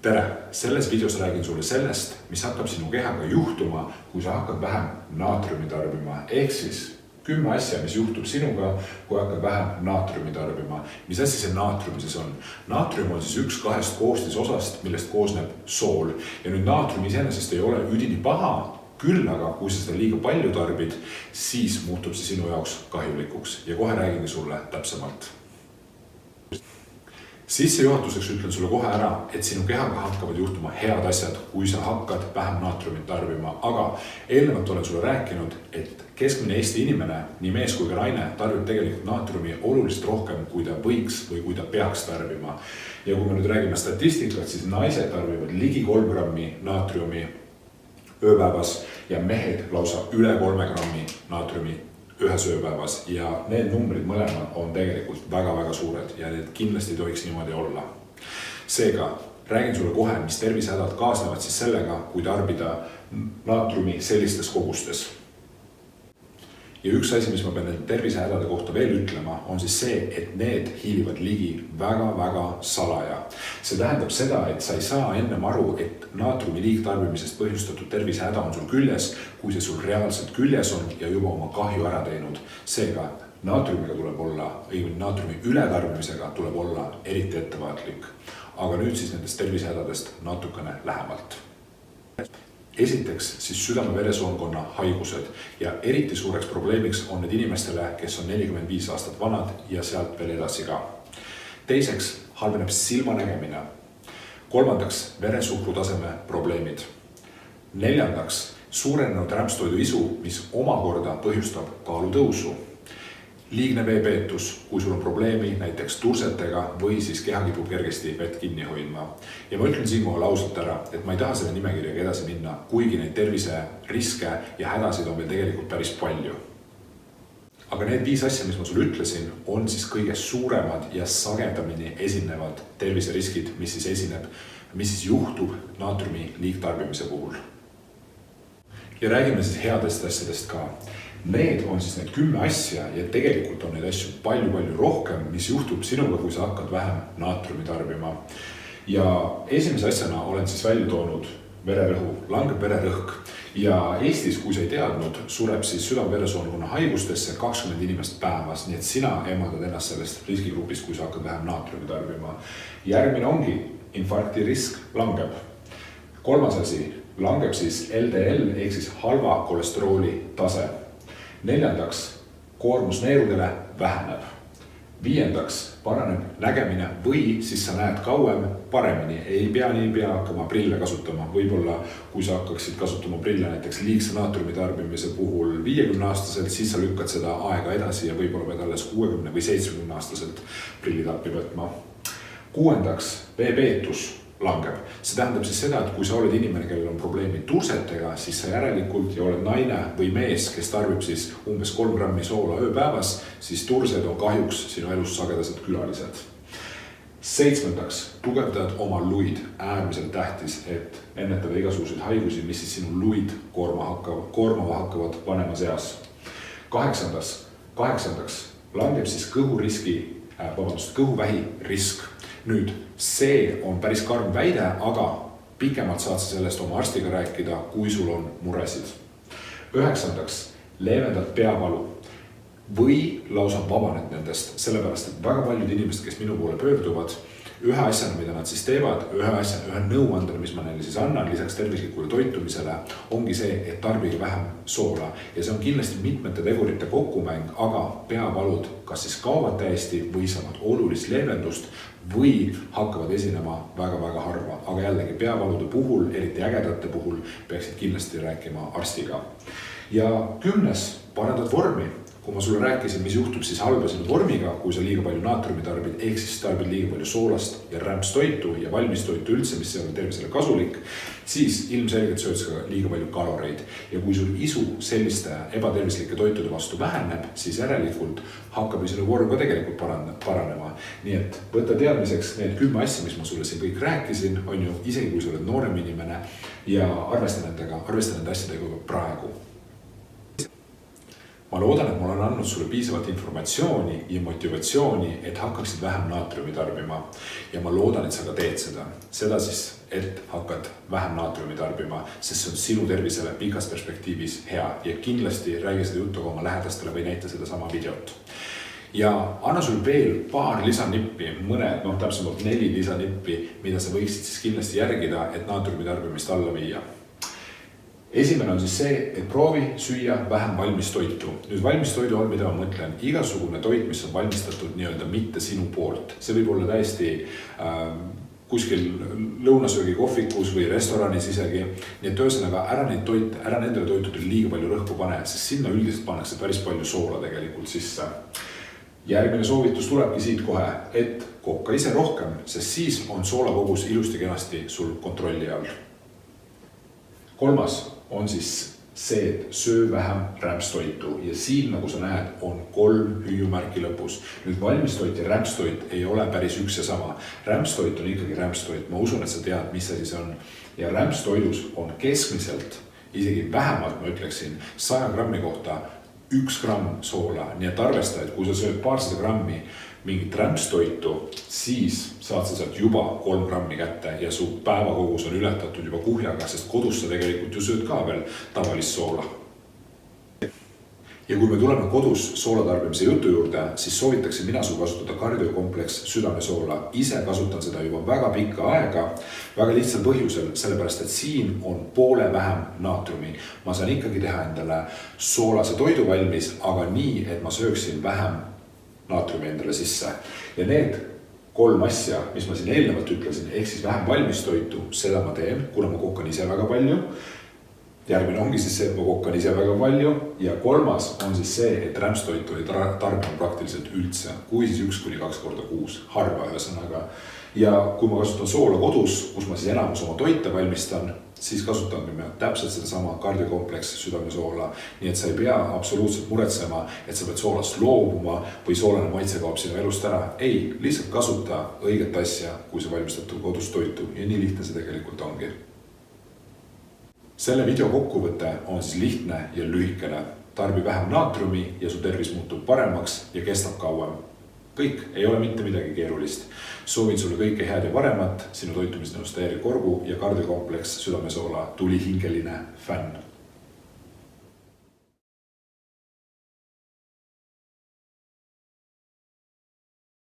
Tere! Selles videos räägin sulle sellest, mis hakkab sinu kehaga juhtuma, kui sa hakkad vähem naatriumi tarbima. Ehk siis 10 asja, mis juhtub sinuga, kui hakkad vähem naatriumi tarbima. Mis asi see naatrium siis on? Naatrium on siis üks 2 koostisosast, millest koosneb sool. Ja nüüd naatrium iseenesest ei ole üdini paha, küll aga kui sa seda liiga palju tarbid, siis muutub see sinu jaoks kahjulikuks. Ja kohe räägingi sulle täpsemalt. Sissejuhatuseks ütlen sulle kohe ära, et sinu kehaga hakkavad juhtuma head asjad, kui sa hakkad vähem naatriumit tarbima. Aga eelnevalt olen sulle rääkinud, et keskmine Eesti inimene, nii mees kui ka naine, tarbib tegelikult naatriumi oluliselt rohkem, kui ta võiks või kui ta peaks tarbima. Ja kui me nüüd räägime statistikat, siis naised tarbivad ligi 3 grammi naatriumi ööpäevas ja mehed lausa üle 3 grammi naatriumi ühes ööpäevas ja need numbrid mõlemad on tegelikult väga-väga suured ja need kindlasti tohiks niimoodi olla. Seega räägin sulle kohe, mis tervisehädad kaasnevad siis sellega, kui tarbida naatriumi sellistes kogustes. Ja üks asi, mis ma pean nende tervisehädade kohta veel ütlema, on siis see, et need hiilivad ligi väga-väga salaja. See tähendab seda, et sa ei saa ennem aru, et naatriumi liigtarbimisest põhjustatud tervisehäda on sul küljes, kui see sul reaalselt küljes on ja juba oma kahju ära teinud. Seega naatriumiga tuleb olla, naatriumi ületarbimisega tuleb olla eriti ettevaatlik. Aga nüüd siis nendest tervisehädadest natukene lähemalt. Esiteks siis südame-veresoonkonna haigused ja eriti suureks probleemiks on need inimestele, kes on 45 aastat vanad ja sealt veel edasi ka. Teiseks halveneb silmanägemine. Kolmandaks veresuhkrutaseme probleemid. Neljandaks suurenenud rämpstoidu isu, mis omakorda põhjustab kaalutõusu. Liigne veepeetus, kui sul on probleemi näiteks tursetega või siis keha kipub kergesti vett kinni hoidma. Ja ma ütlen siinkohal ausalt ära, et ma ei taha selle nimekirjaga edasi minna, kuigi neid terviseriske ja hädasid on veel tegelikult päris palju. Aga need 5 asja, mis ma sulle ütlesin, on siis kõige suuremad ja sagedamini esinevad terviseriskid, mis siis juhtub naatriumi liigtarbimise puhul. Ja räägime siis headest asjadest ka. Need on siis need 10 asja ja tegelikult on neid asju palju rohkem, mis juhtub sinuga, kui sa hakkad vähem naatriumi tarbima. Ja esimese asjana olen siis välja toonud vererõhu, langeb vererõhk. Ja Eestis, kui sa ei teadnud, sureb siis südame-veresoonkonna haigustesse 20 inimest päevas, nii et sina emaldad ennast sellest riskigrupist, kui sa hakkad vähem naatriumi tarbima. Järgmine ongi, infarkti risk langeb. Kolmas asi, langeb siis LDL ehk siis halva kolesterooli tase. Neljandaks, koormus neerudele väheneb. Viiendaks, paraneb nägemine või siis sa näed kauem paremini. Ei pea hakkama prille kasutama. Võib-olla, kui sa hakkaksid kasutama prille näiteks liigse naatriumi tarbimise puhul 50-aastaselt, siis sa lükkad seda aega edasi ja võib-olla pead alles 60 või 70-aastaselt prillid appi võtma. Kuuendaks, veepeetus langeb. See tähendab siis seda, et kui sa oled inimene, kellel on probleemi tursetega, siis sa järelikult ja oled naine või mees, kes tarbib siis umbes 3 grammi soola ööpäevas, siis tursed on kahjuks sinu elus sagedased külalised. Seitsmendaks, tugevdad oma luid. Äärmiselt tähtis, et ennetada igasuguseid haigusi, mis siis sinu luid koormava hakkavad vanemas eas. Kaheksandaks, langeb siis kõhuvähi risk. Nüüd, see on päris karm väide, aga pikemalt saad sa sellest oma arstiga rääkida, kui sul on muresid. 9. leevendad peavalu või lausa vabaned nendest, sellepärast, et väga paljud inimesed, kes minu poole pöörduvad, ühe asjana, mida nad siis teevad, ühe nõuandele, mis ma neile siis annan, lisaks tervislikule toitumisele, ongi see, et tarbige vähem soola. Ja see on kindlasti mitmete tegurite kokkumäng, aga peavalud kas siis kaovad täiesti või saavad olulist leevendust või hakkavad esinema väga harva. Aga jällegi peavalude puhul, eriti ägedate puhul, peaksid kindlasti rääkima arstiga. Ja 10. parandad vormi. Kui ma sulle rääkisin, mis juhtub siis halba sinu vormiga, kui sa liiga palju naatriumi tarbid, ehk siis tarbid liiga palju soolast ja rämpstoitu ja valmistoitu üldse, mis ei ole tervisele kasulik, siis ilmselgelt sööd sa liiga palju kaloreid. Ja kui sul isu selliste ebatervislike toitude vastu väheneb, siis järelikult hakkab sinu vorm ka tegelikult paranema. Nii et võta teadmiseks need 10 asja, mis ma sulle siin kõik rääkisin, on ju isegi kui sa oled noorem inimene ja arvesta nende asjadega praegu. ma loodan, et ma olen andnud sulle piisavalt informatsiooni ja motivatsiooni, et hakkaksid vähem naatriumi tarbima. Ja ma loodan, et sa ka teed seda. Seda siis, et hakkad vähem naatriumi tarbima, sest see on sinu tervisele pikas perspektiivis hea. Ja kindlasti räägi seda juttu oma lähedastele või näita seda sama videot. Ja anna sul veel paar lisanippi, täpsemalt 4 lisanippi, mida sa võiksid siis kindlasti järgida, et naatriumi tarbimist alla viia. Esimene on siis see, et proovi süüa vähem valmis toitu. Nüüd valmis toidu all, mida ma mõtlen, igasugune toit, mis on valmistatud nii-öelda mitte sinu poolt. See võib olla täiesti kuskil lõunasöögi kohvikus või restoranis isegi. Nii et ühesõnaga ära nendele toitudele liiga palju rõhku pane, sest sinna üldiselt pannakse päris palju soola tegelikult sisse. Järgmine soovitus tulebki siit kohe, et kokka ise rohkem, sest siis on soolakogus ilusti kenasti sul kontrolli all. Kolmas on siis see, et söö vähem rämpstoitu ja siin, nagu sa näed, on 3 hüüumärki lõpus. Nüüd valmistoit ja rämpstoit ei ole päris üks ja sama. Rämpstoit on ikkagi rämpstoit. Ma usun, et sa tead, mis see siis on. Ja rämpstoidus on keskmiselt, isegi vähemalt ma ütleksin, 100 grammi kohta 1 gramm soola. Nii et arvesta, et kui sa sööd paarsada grammi mingit rämpstoitu, siis saad sa sealt juba 3 grammi kätte ja su päevakogus on ületatud juba kuhjaga, sest kodus sa tegelikult ju sööd ka veel tavalist soola. Ja kui me tuleme kodus soolatarbimise jutu juurde, siis soovitaksin mina sul kasutada kardiokompleks südamesoola. Ise kasutan seda juba väga pikka aega, väga lihtsal põhjusel, sellepärast et siin on poole vähem naatriumi. Ma saan ikkagi teha endale soolase toidu valmis, aga nii, et ma sööksin vähem naatriumi endale sisse. Ja need 3 asja, mis ma siin eelnevalt ütlesin, ehk siis vähem valmistoitu, seda ma teen, kuna ma kokkan ise väga palju. Järgmine ongi siis see, et ma kokkan ise väga palju. Ja 3. on siis see, et rämpstoitu ei tarbima praktiliselt üldse, kui siis 1-2 korda kuus, harva ühesõnaga. Ja kui ma kasutan soola kodus, kus ma siis enamus oma toite valmistan, siis kasutan me täpselt sedasama kardiokompleks südamesoola. Nii et sa ei pea absoluutselt muretsema, et sa pead soolast loobuma või soolane maitse kaob sinu elust ära. Ei, lihtsalt kasuta õiget asja, kui sa valmistad kodus toitu ja nii lihtne see tegelikult ongi. Selle video kokkuvõte on siis lihtne ja lühikene. Tarbi vähem naatriumi ja su tervis muutub paremaks ja kestab kauem. Kõik ei ole mitte midagi keerulist. Soovin sulle kõike head ja paremat, sinu toitumisnõustaja Erik Korgu ja kardiokompleks südamesoola tulihingeline fänn.